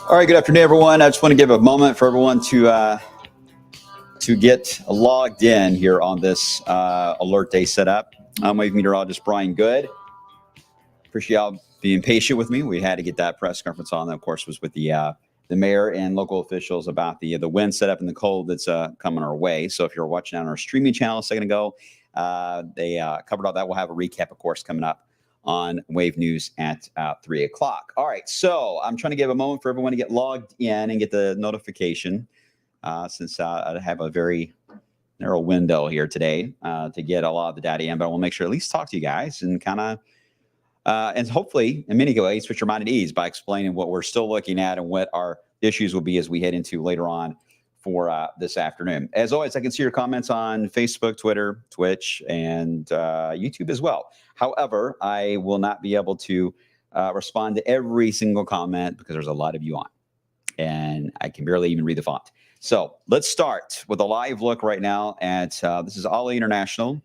All right, good afternoon, everyone. I just want to give a moment for everyone to get logged in here on this alert day setup. I'm Wave Meteorologist Brian Good. Appreciate y'all being patient with me. We had to get that press conference on. That, of course, was with the mayor and local officials about the wind setup and the cold that's coming our way. So if you're watching on our streaming channel a second ago, they covered all that. We'll have a recap, of course, coming up on Wave News at 3 o'clock. All right, so I'm trying to give a moment for everyone to get logged in and get the notification since I have a very narrow window here today to get a lot of the data in, but I will make sure at least talk to you guys and kind of, and hopefully in many ways, put your mind at ease by explaining what we're still looking at and what our issues will be as we head into later on for this afternoon. As always, I can see your comments on Facebook, Twitter, Twitch, and YouTube as well. However, I will not be able to respond to every single comment because there's a lot of you on, and I can barely even read the font. So let's start with a live look right now at this is Ali International,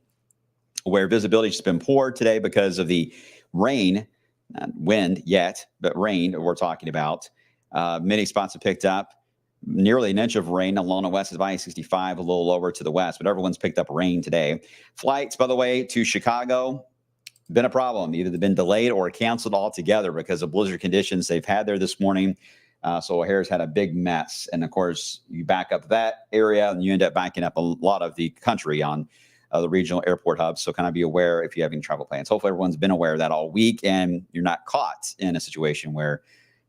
where visibility has been poor today because of the rain, not wind yet, but rain we're talking about. Many spots have picked up nearly an inch of rain along the west is I-65, a little lower to the west, but everyone's picked up rain today. Flights, by the way, to Chicago, been a problem. Either they've been delayed or canceled altogether because of blizzard conditions they've had there this morning. So O'Hare's had a big mess. And of course, you back up that area and you end up backing up a lot of the country on the regional airport hubs. So kind of be aware if you have any travel plans. Hopefully everyone's been aware of that all week and you're not caught in a situation where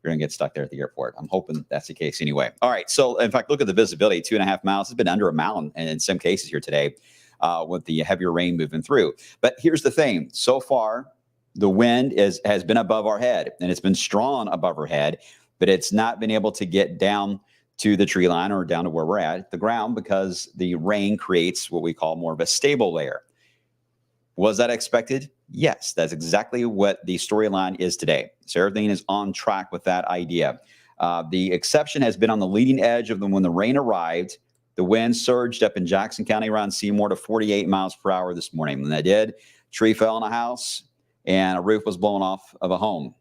you're going to get stuck there at the airport. I'm hoping that's the case anyway. All right. So in fact, look at the visibility, 2.5 miles. It's been under a mile in some cases here today with the heavier rain moving through. But here's the thing. So far, the wind has been above our head and it's been strong above our head, but it's not been able to get down to the tree line or down to where we're at the ground because the rain creates what we call more of a stable layer. Was that expected? Yes, that's exactly what the storyline is today. So everything is on track with that idea. The exception has been on the leading edge of when the rain arrived. The wind surged up in Jackson County around Seymour to 48 miles per hour this morning. When that did, tree fell on a house and a roof was blown off of a home.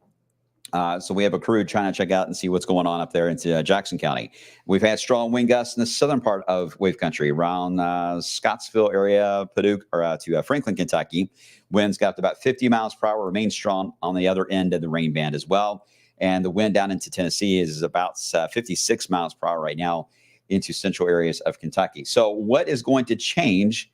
So we have a crew trying to check out and see what's going on up there into Jackson County. We've had strong wind gusts in the southern part of Wave Country around Scottsville area, Paducah, or to Franklin, Kentucky. Winds got up to about 50 miles per hour, remain strong on the other end of the rain band as well. And the wind down into Tennessee is about 56 miles per hour right now into central areas of Kentucky. So what is going to change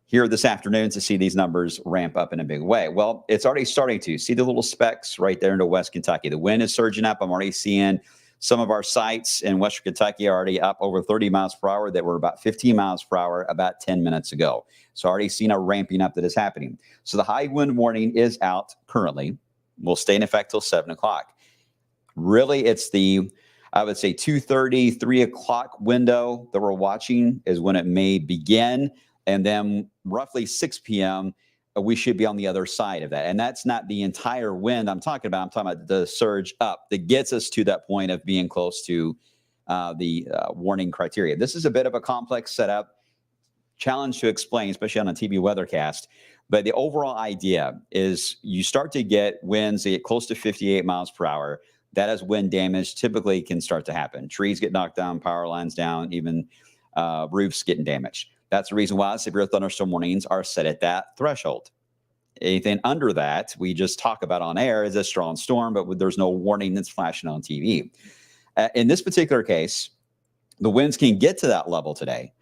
here this afternoon to see these numbers ramp up in a big way? Well, it's already starting to see the little specks right there into West Kentucky. The wind is surging up. I'm already seeing some of our sites in Western Kentucky are already up over 30 miles per hour that were about 15 miles per hour about 10 minutes ago. So already seen a ramping up that is happening. So the high wind warning is out currently. Will stay in effect till 7 o'clock. Really, it's the, I would say 2:30, 3 o'clock window that we're watching is when it may begin. And then roughly 6 p.m., we should be on the other side of that. And that's not the entire wind I'm talking about. I'm talking about the surge up that gets us to that point of being close to the warning criteria. This is a bit of a complex setup. challenge to explain, especially on a TV weathercast. But the overall idea is you start to get winds that get close to 58 miles per hour. That is when damage typically can start to happen. Trees get knocked down, power lines down, even roofs getting damaged. That's the reason why severe thunderstorm warnings are set at that threshold. Anything under that, we just talk about on air as a strong storm, but there's no warning that's flashing on TV. In this particular case, the winds can get to that level today,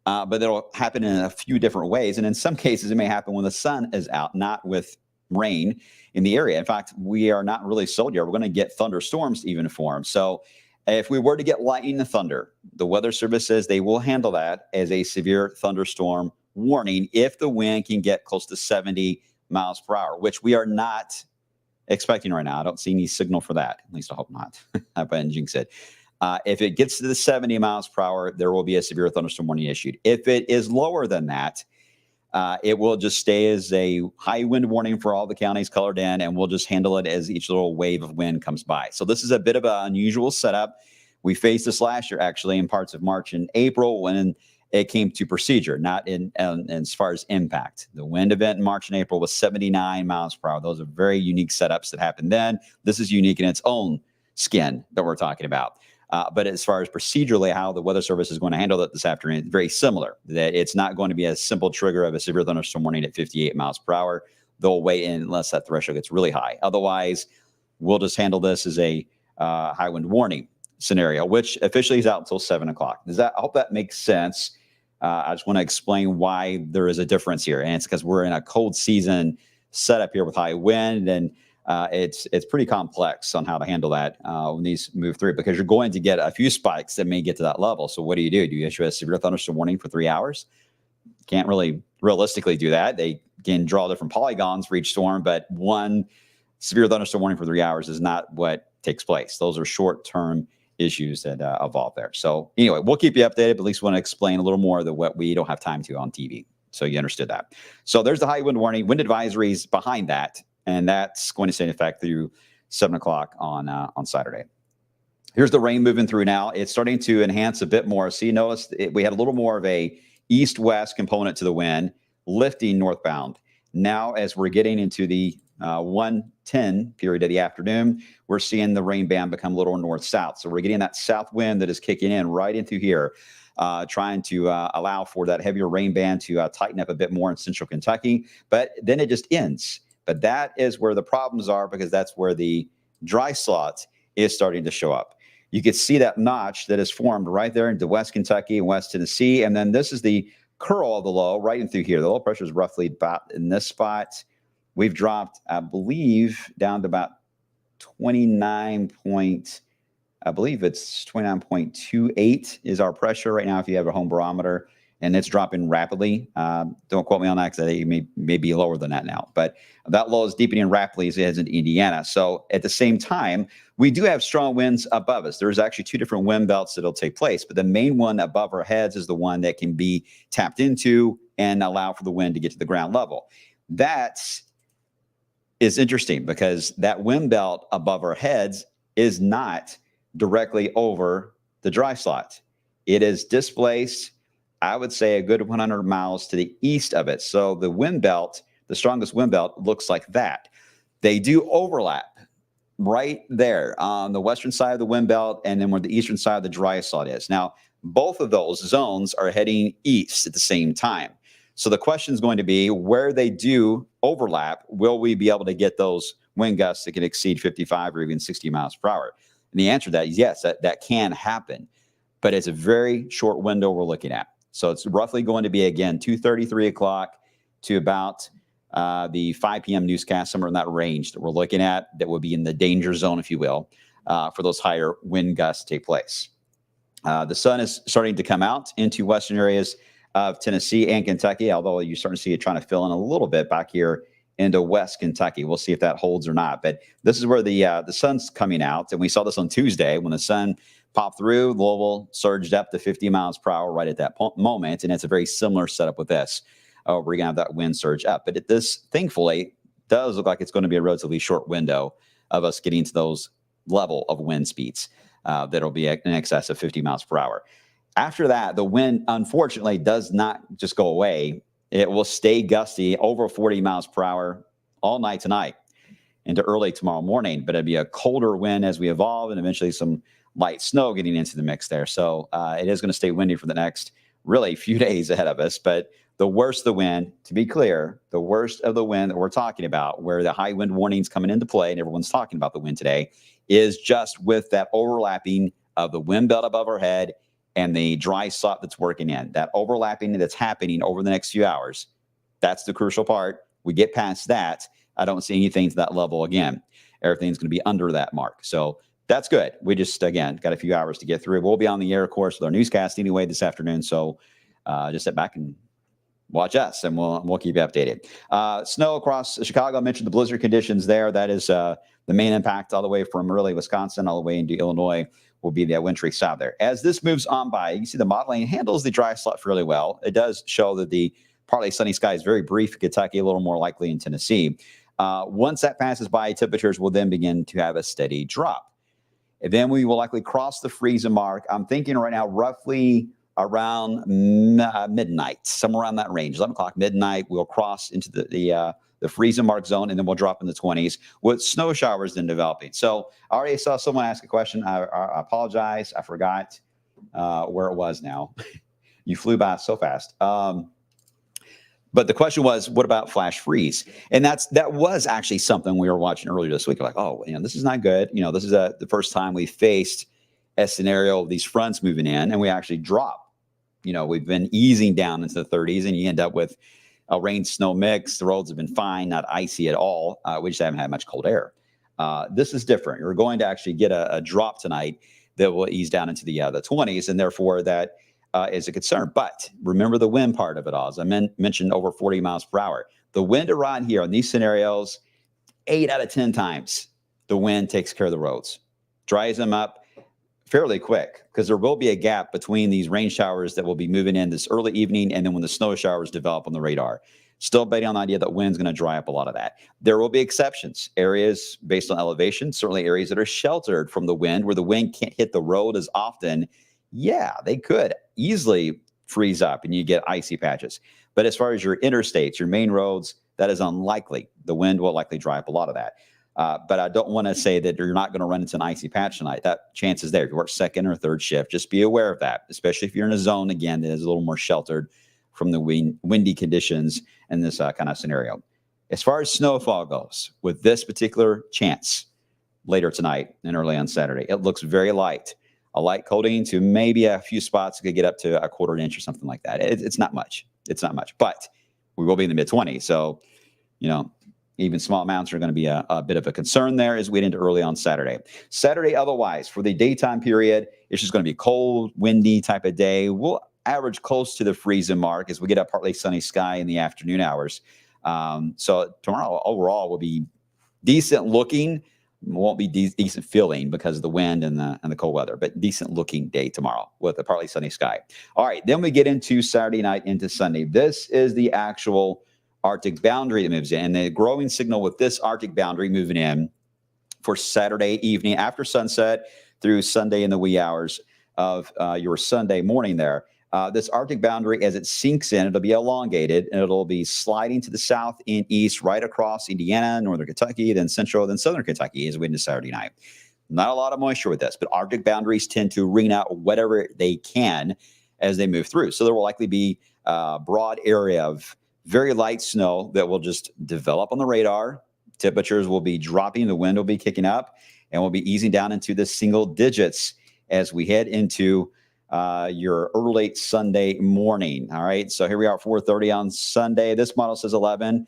but it'll happen in a few different ways. And in some cases, it may happen when the sun is out, not with rain in the area. In fact, we are not really sold yet. We're going to get thunderstorms to even form. So if we were to get lightning and thunder, the Weather Service says they will handle that as a severe thunderstorm warning if the wind can get close to 70 miles per hour, which we are not expecting right now. I don't see any signal for that. At least I hope not. I didn't jinx it. If it gets to the 70 miles per hour, there will be a severe thunderstorm warning issued. If it is lower than that, it will just stay as a high wind warning for all the counties colored in, and we'll just handle it as each little wave of wind comes by. So this is a bit of an unusual setup. We faced this last year, actually, in parts of March and April when it came to procedure, not in as far as impact. The wind event in March and April was 79 miles per hour. Those are very unique setups that happened then. This is unique in its own skin that we're talking about. But as far as procedurally how the Weather Service is going to handle that this afternoon, very similar. That it's not going to be a simple trigger of a severe thunderstorm warning at 58 miles per hour. They'll wait in unless that threshold gets really high. Otherwise, we'll just handle this as a high wind warning scenario, which officially is out until 7 o'clock. I hope that makes sense. I just want to explain why there is a difference here. And it's because we're in a cold season setup here with high wind, and it's pretty complex on how to handle that when these move through, because you're going to get a few spikes that may get to that level. So what do? Do you issue a severe thunderstorm warning for 3 hours? Can't really realistically do that. They can draw different polygons for each storm, but one severe thunderstorm warning for 3 hours is not what takes place. Those are short-term issues that evolve there. So anyway, we'll keep you updated, but at least want to explain a little more than what we don't have time to on TV. So you understood that. So there's the high wind warning, wind advisories behind that, and that's going to stay in effect through 7 o'clock on Saturday. Here's the rain moving through now. It's starting to enhance a bit more. So you notice we had a little more of a east-west component to the wind, lifting northbound. Now, as we're getting into the 1:10 period of the afternoon, we're seeing the rain band become a little north-south. So we're getting that south wind that is kicking in right into here, trying to allow for that heavier rain band to tighten up a bit more in central Kentucky. But then it just ends. But that is where the problems are, because that's where the dry slot is starting to show up. You can see that notch that is formed right there into West Kentucky and West Tennessee. And then this is the curl of the low right in through here. The low pressure is roughly about in this spot. We've dropped, I believe, down to about 29.28 is our pressure right now if you have a home barometer, and it's dropping rapidly. Don't quote me on that, because it may be lower than that now. But that low is deepening rapidly as it heads into Indiana. So at the same time, we do have strong winds above us. There's actually two different wind belts that'll take place, but the main one above our heads is the one that can be tapped into and allow for the wind to get to the ground level. That's is interesting, because that wind belt above our heads is not directly over the dry slot. It is displaced, I would say, a good 100 miles to the east of it. So the wind belt, the strongest wind belt, looks like that. They do overlap right there on the western side of the wind belt, and then where the eastern side of the dry slot is. Now, both of those zones are heading east at the same time. So the question is going to be, where they do overlap, will we be able to get those wind gusts that can exceed 55 or even 60 miles per hour? And the answer to that is yes, that can happen. But it's a very short window we're looking at. So it's roughly going to be, again, 2:30, 3 o'clock to about the 5 p.m. newscast, somewhere in that range that we're looking at, that would be in the danger zone, if you will, for those higher wind gusts to take place. The sun is starting to come out into western areas of Tennessee and Kentucky, although you're starting to see it trying to fill in a little bit back here into West Kentucky. We'll see if that holds or not. But this is where the sun's coming out, and we saw this on Tuesday when the sun popped through. Louisville surged up to 50 miles per hour right at that moment, and it's a very similar setup with this. We're going to have that wind surge up. But this, thankfully, does look like it's going to be a relatively short window of us getting to those level of wind speeds that'll be in excess of 50 miles per hour. After that, the wind, unfortunately, does not just go away. It will stay gusty over 40 miles per hour all night tonight into early tomorrow morning, but it'd be a colder wind as we evolve and eventually some light snow getting into the mix there. So it is going to stay windy for the next really few days ahead of us. But the worst of the wind, to be clear, the worst of the wind that we're talking about, where the high wind warnings coming into play, and everyone's talking about the wind today, is just with that overlapping of the wind belt above our head and the dry slot that's working in. That overlapping that's happening over the next few hours, that's the crucial part. We get past that, I don't see anything to that level again. Everything's going to be under that mark. So that's good. We just, again, got a few hours to get through. We'll be on the air, of course, with our newscast anyway this afternoon. So just sit back and watch us, and we'll keep you updated. Snow across Chicago. I mentioned the blizzard conditions there. That is the main impact all the way from early Wisconsin all the way into Illinois will be that wintry south there. As this moves on by, you can see the modeling handles the dry slot fairly well. It does show that the partly sunny sky is very brief in Kentucky, a little more likely in Tennessee. Once that passes by, temperatures will then begin to have a steady drop. And then we will likely cross the freezing mark. I'm thinking right now roughly around midnight, somewhere around that range, 11 o'clock, midnight. We'll cross into the freezing mark zone, and then we'll drop in the 20s with snow showers then developing. So I already saw someone ask a question. I apologize. I forgot where it was now. You flew by so fast. But the question was, what about flash freeze? And that was actually something we were watching earlier this week. Like, oh, this is not good. This is the first time we faced a scenario of these fronts moving in, and we actually drop. We've been easing down into the 30s, and you end up with a rain-snow mix. The roads have been fine, not icy at all. We just haven't had much cold air. This is different. You're going to actually get a drop tonight that will ease down into the 20s, and therefore that is a concern. But remember the wind part of it all. As I mentioned, over 40 miles per hour. The wind around here in these scenarios, 8 out of 10 times, the wind takes care of the roads, dries them up fairly quick, because there will be a gap between these rain showers that will be moving in this early evening and then when the snow showers develop on the radar. Still betting on the idea that wind's going to dry up a lot of that. There will be exceptions, areas based on elevation, certainly areas that are sheltered from the wind where the wind can't hit the road as often. Yeah, they could easily freeze up and you get icy patches. But as far as your interstates, your main roads, that is unlikely. The wind will likely dry up a lot of that. But I don't want to say that you're not going to run into an icy patch tonight. That chance is there. If you work second or third shift, just be aware of that, especially if you're in a zone, again, that is a little more sheltered from the windy conditions in this kind of scenario. As far as snowfall goes, with this particular chance later tonight and early on Saturday, it looks very light. A light coating to maybe a few spots could get up to a quarter inch or something like that. It's not much. It's not much, but we will be in the mid-20s. So, even small amounts are going to be a bit of a concern there as we get into early on Saturday. Saturday, otherwise, for the daytime period, it's just going to be cold, windy type of day. We'll average close to the freezing mark as we get a partly sunny sky in the afternoon hours. So tomorrow overall will be decent looking. Won't be decent feeling because of the wind and the cold weather, but decent looking day tomorrow with a partly sunny sky. All right, then we get into Saturday night into Sunday. This is the actual Arctic boundary that moves in, and the growing signal with this Arctic boundary moving in for Saturday evening after sunset through Sunday in the wee hours of your Sunday morning there. This Arctic boundary, as it sinks in, it'll be elongated, and it'll be sliding to the south and east right across Indiana, northern Kentucky, then central, then southern Kentucky as we get into Saturday night. Not a lot of moisture with this, but Arctic boundaries tend to wring out whatever they can as they move through. So there will likely be a broad area of very light snow that will just develop on the radar. Temperatures will be dropping, the wind will be kicking up, and we'll be easing down into the single digits as we head into your early Sunday morning. All right, so here we are at 4:30 on Sunday. This model says 11,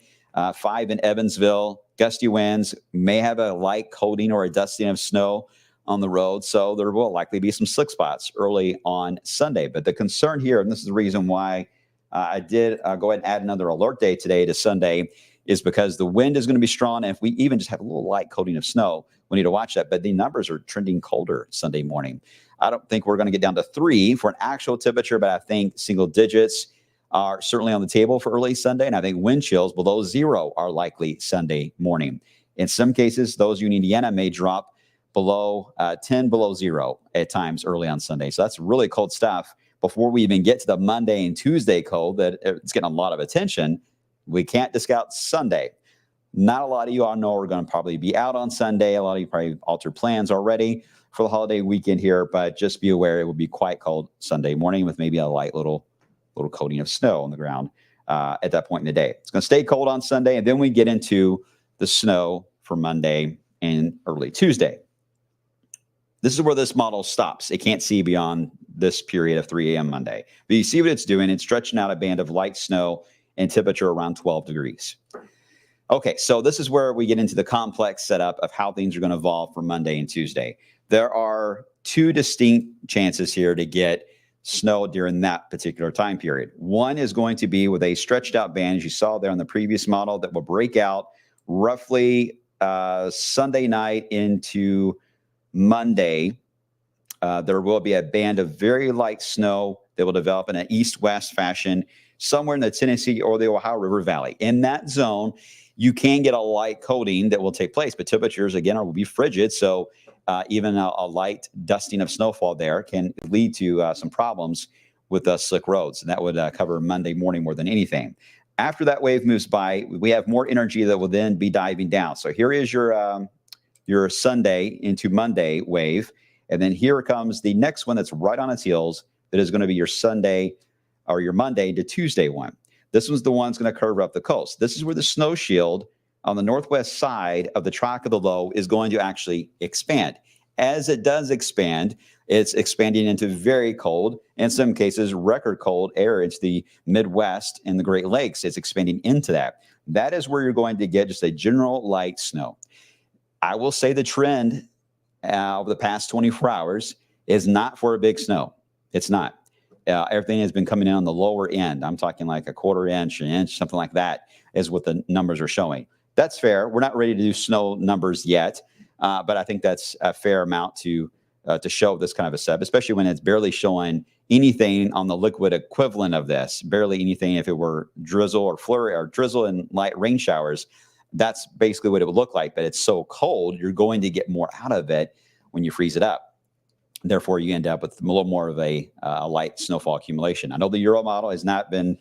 5 in Evansville. Gusty winds may have a light coating or a dusting of snow on the road, so there will likely be some slick spots early on Sunday. But the concern here, and this is the reason why I did go ahead and add another alert day today to Sunday, is because the wind is going to be strong. And if we even just have a little light coating of snow, we need to watch that. But the numbers are trending colder Sunday morning. I don't think we're going to get down to 3 for an actual temperature, but I think single digits are certainly on the table for early Sunday. And I think wind chills below 0 are likely Sunday morning. In some cases, those in Indiana may drop below 10 below 0 at times early on Sunday. So that's really cold stuff. before we even get to the Monday and Tuesday cold that it's getting a lot of attention, we can't discount Sunday. Not a lot of you all know are going to probably be out on Sunday. A lot of you probably altered plans already for the holiday weekend here, but just be aware it will be quite cold Sunday morning with maybe a light little coating of snow on the ground at that point in the day. It's going to stay cold on Sunday, and then we get into the snow for Monday and early Tuesday. This is where this model stops. It can't see beyond this period of 3 a.m. Monday. But you see what it's doing. It's stretching out a band of light snow and temperature around 12 degrees. Okay, so this is where we get into the complex setup of how things are going to evolve for Monday and Tuesday. There are two distinct chances here to get snow during that particular time period. One is going to be with a stretched out band, as you saw there on the previous model, that will break out roughly Sunday night into Monday. There will be a band of very light snow that will develop in an east-west fashion somewhere in the Tennessee or the Ohio River Valley. In that zone, you can get a light coating that will take place, but temperatures, again, will be frigid. So even a light dusting of snowfall there can lead to some problems with slick roads. And that would cover Monday morning more than anything. After that wave moves by, we have more energy that will then be diving down. So here is your Sunday into Monday wave. And then here comes the next one that's right on its heels that is going to be your Sunday or your Monday to Tuesday one. This one's the one that's going to curve up the coast. This is where the snow shield on the northwest side of the track of the low is going to actually expand. As it does expand, it's expanding into very cold, in some cases, record cold air. It's the Midwest and the Great Lakes. It's expanding into that. That is where you're going to get just a general light snow. I will say the trend over the past 24 hours is not for a big snow. It's not. Everything has been coming in on the lower end. I'm talking like a quarter inch, an inch, something like that is what the numbers are showing. That's fair. We're not ready to do snow numbers yet, but I think that's a fair amount to show this kind of a setup, especially when it's barely showing anything on the liquid equivalent of this, barely anything. If it were drizzle or flurry or drizzle and light rain showers, that's basically what it would look like. But it's so cold, you're going to get more out of it when you freeze it up. Therefore, you end up with a little more of a light snowfall accumulation. I know the Euro model has not been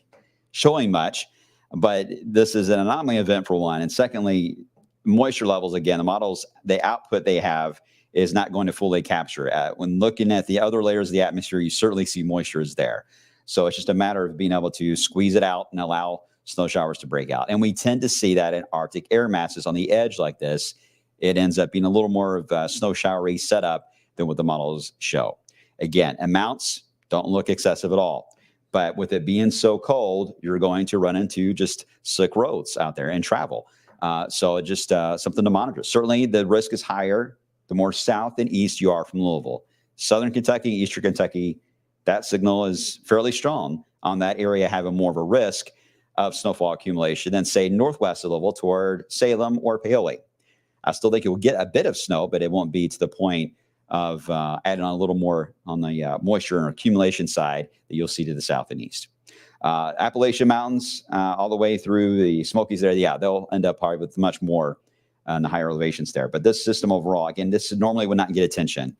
showing much, but this is an anomaly event for one. And secondly, moisture levels, again, the models, the output they have is not going to fully capture. When looking at the other layers of the atmosphere, you certainly see moisture is there. So it's just a matter of being able to squeeze it out and allow snow showers to break out. And we tend to see that in Arctic air masses on the edge like this. It ends up being a little more of a snow showery setup than what the models show. Again, amounts don't look excessive at all. But with it being so cold, you're going to run into just slick roads out there and travel. So just something to monitor. Certainly, the risk is higher the more south and east you are from Louisville. Southern Kentucky, Eastern Kentucky, that signal is fairly strong on that area having more of a risk of snowfall accumulation than, say, northwest of Louisville toward Salem or Paoli. I still think it will get a bit of snow, but it won't be to the point of adding on a little more on the moisture and accumulation side that you'll see to the south and east. Appalachian Mountains, all the way through the Smokies there, yeah, they'll end up probably with much more in the higher elevations there. But this system overall, again, this normally would not get attention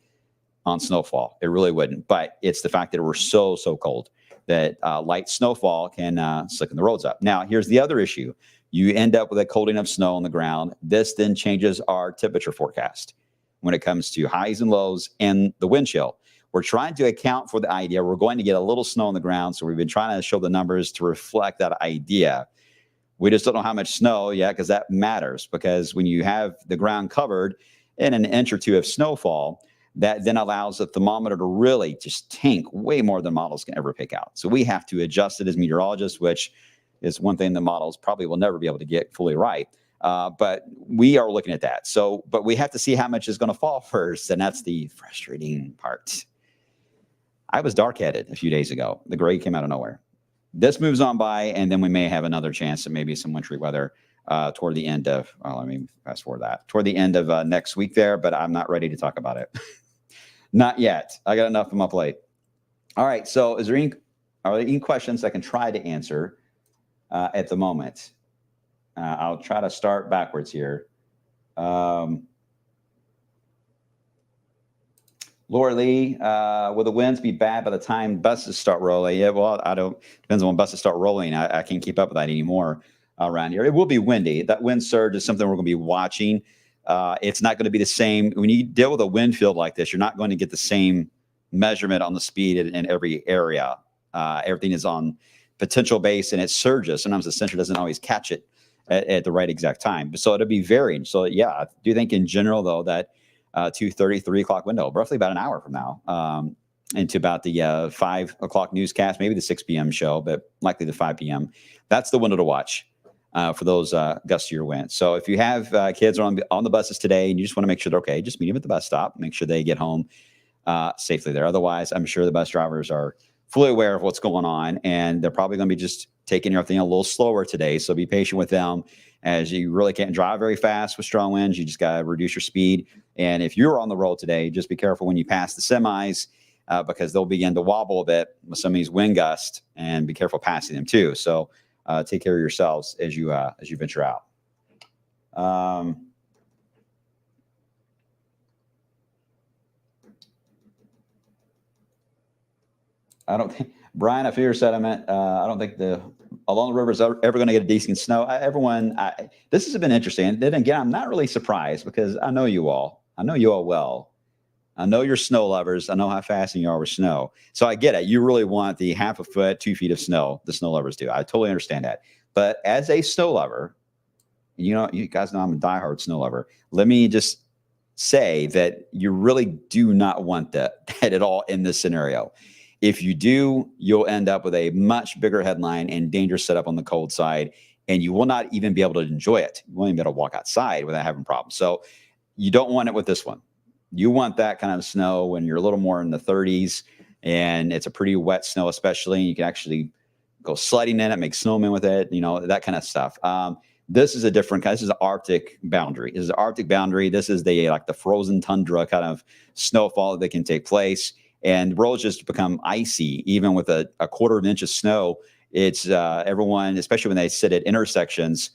on snowfall. It really wouldn't. But it's the fact that we're so cold that light snowfall can slicken the roads up. Now, here's the other issue. You end up with a coating of snow on the ground. This then changes our temperature forecast when it comes to highs and lows and the wind chill. We're trying to account for the idea we're going to get a little snow on the ground. So we've been trying to show the numbers to reflect that idea. We just don't know how much snow yet, because that matters. Because when you have the ground covered in an inch or two of snowfall, that then allows the thermometer to really just tank way more than models can ever pick out. So we have to adjust it as meteorologists, which is one thing the models probably will never be able to get fully right. But we are looking at that. So, but we have to see how much is going to fall first. And that's the frustrating part. I was dark-headed a few days ago. The gray came out of nowhere. This moves on by, and then we may have another chance of maybe some wintry weather toward the end of, well, let me fast forward that, toward the end of next week there, but I'm not ready to talk about it. Not yet. I got enough on my plate. All right, so are there any questions I can try to answer at the moment? I'll try to start backwards here. Laura Lee, will the winds be bad by the time buses start rolling? Yeah, well, I don't. Depends on when buses start rolling. I can't keep up with that anymore around here. It will be windy. That wind surge is something we're going to be watching. It's not going to be the same when you deal with a wind field like this. You're not going to get the same measurement on the speed in every area. Everything is on potential base and it surges. Sometimes the sensor doesn't always catch it at the right exact time. So it'll be varying. So yeah, I do think in general though that 2:30, 3 o'clock window, roughly about an hour from now, into about the 5 o'clock newscast, maybe the 6 p.m. show, but likely the 5 p.m. That's the window to watch for those gustier winds. So if you have kids on the buses today and you just want to make sure they're okay, just meet them at the bus stop, make sure they get home safely there. Otherwise, I'm sure the bus drivers are fully aware of what's going on, and they're probably going to be just taking everything a little slower today. So be patient with them, as you really can't drive very fast with strong winds. You just got to reduce your speed. And if you're on the road today, just be careful when you pass the semis because they'll begin to wobble a bit with some of these wind gusts, and be careful passing them too. So take care of yourselves as you venture out. I don't think Brian, I fear sentiment. I don't think along the river is ever going to get a decent snow. This has been interesting. And then again, I'm not really surprised because I know you all. I know you all well. I know you're snow lovers. I know how fascinating you are with snow. So I get it. You really want the half a foot, 2 feet of snow. The snow lovers do. I totally understand that. But as a snow lover, you guys know I'm a diehard snow lover. Let me just say that you really do not want that at all in this scenario. If you do, you'll end up with a much bigger headline and dangerous setup on the cold side, and you will not even be able to enjoy it. You won't even be able to walk outside without having problems. So you don't want it with this one. You want that kind of snow when you're a little more in the 30s and it's a pretty wet snow, especially. You can actually go sledding in it, make snowmen with it, that kind of stuff. This is a different kind. This is an Arctic boundary. This is an Arctic boundary. This is the frozen tundra kind of snowfall that can take place. And roads just become icy, even with a quarter of an inch of snow. It's everyone, especially when they sit at intersections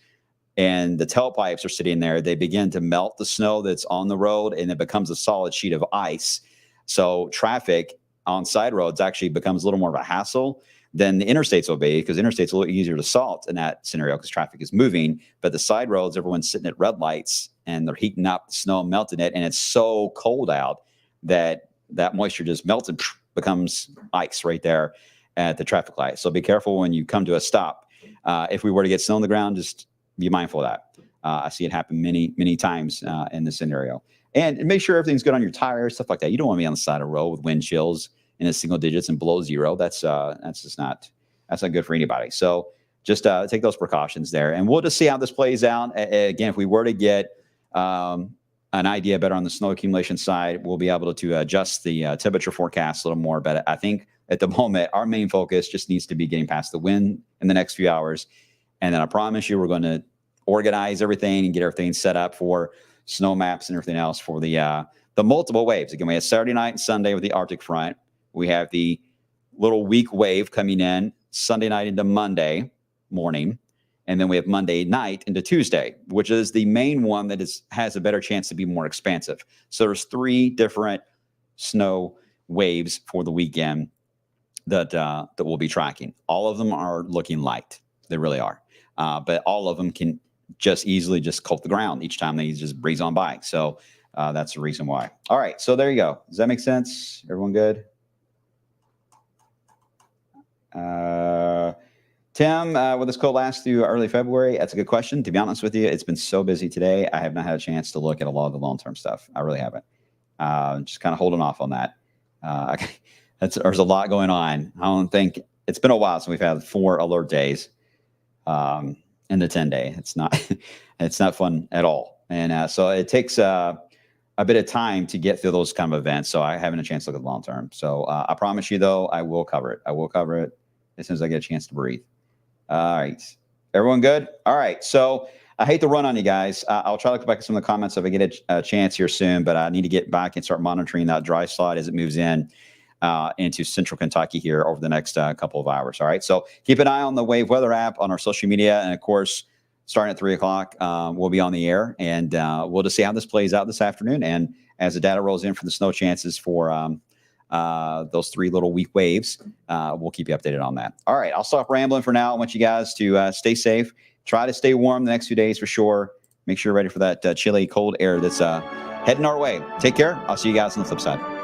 and the tailpipes are sitting there, they begin to melt the snow that's on the road and it becomes a solid sheet of ice. So traffic on side roads actually becomes a little more of a hassle than the interstates will be, because interstates are a little easier to salt in that scenario because traffic is moving. But the side roads, everyone's sitting at red lights and they're heating up the snow, melting it, and it's so cold out that moisture just melts and becomes ice right there at the traffic light. So be careful when you come to a stop. If we were to get snow on the ground, just be mindful of that. I see it happen many, many times in this scenario. And make sure everything's good on your tires, stuff like that. You don't want to be on the side of the road with wind chills in the single digits and below zero. That's not good for anybody. So just take those precautions there, and we'll just see how this plays out. Again, if we were to get an idea better on the snow accumulation side, we'll be able to adjust the temperature forecast a little more. But I think at the moment, our main focus just needs to be getting past the wind in the next few hours. And then I promise you, we're going to organize everything and get everything set up for snow maps and everything else for the multiple waves. Again, we have Saturday night and Sunday with the Arctic front. We have the little weak wave coming in Sunday night into Monday morning. And then we have Monday night into Tuesday, which is the main one that has a better chance to be more expansive. So there's 3 different snow waves for the weekend that we'll be tracking. All of them are looking light. They really are. But all of them can just easily just coat the ground each time they just breeze on by. So that's the reason why. All right. So there you go. Does that make sense? Everyone good? Tim, will this cold last through early February? That's a good question. To be honest with you, it's been so busy today. I have not had a chance to look at a lot of the long-term stuff. I really haven't. Just kind of holding off on that. There's a lot going on. I don't think it's been a while since we've had 4 alert days in the 10-day. It's not fun at all. And so it takes a bit of time to get through those kind of events. So I haven't a chance to look at the long term. So I promise you, though, I will cover it. I will cover it as soon as I get a chance to breathe. All right. Everyone good? All right. So I hate to run on you guys. I'll try to look back at some of the comments if I get a chance here soon, but I need to get back and start monitoring that dry slide as it moves into central Kentucky here over the next couple of hours. All right. So keep an eye on the Wave Weather app, on our social media, and of course, starting at 3 o'clock. We'll be on the air, and we'll just see how this plays out this afternoon. And as the data rolls in for the snow chances for those 3 little weak waves, we'll keep you updated on that. All right, I'll stop rambling for now. I want you guys to stay safe. Try to stay warm the next few days for sure. Make sure you're ready for that chilly, cold air that's heading our way. Take care. I'll see you guys on the flip side.